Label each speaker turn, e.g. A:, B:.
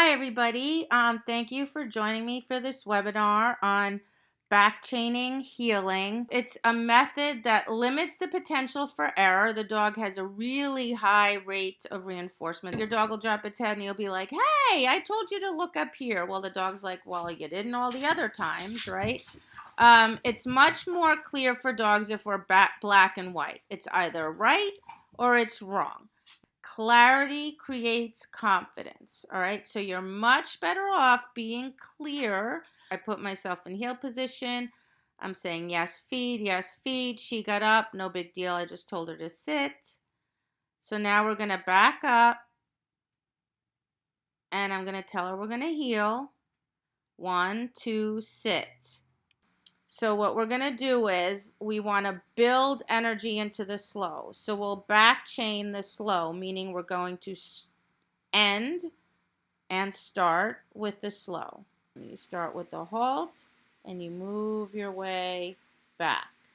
A: Hi, everybody. Thank you for joining me for this webinar on backchaining healing. It's a method that limits the potential for error. The dog has a really high rate of reinforcement. Your dog will drop its head and you'll be like, hey, I told you to look up here. Well, the dog's like, well, you didn't all the other times, right? It's much more clear for dogs if we're black and white. It's either right or it's wrong. Clarity creates confidence. All right. So you're much better off being clear. I put myself in heel position. I'm saying yes, feed, yes, feed. She got up. No big deal. I just told her to sit. So now we're going to back up and I'm going to tell her we're going to heel. 1, 2, sit. So what we're going to do is we want to build energy into the slow. So we'll back chain the slow, meaning we're going to end and start with the slow. You start with the halt and you move your way back.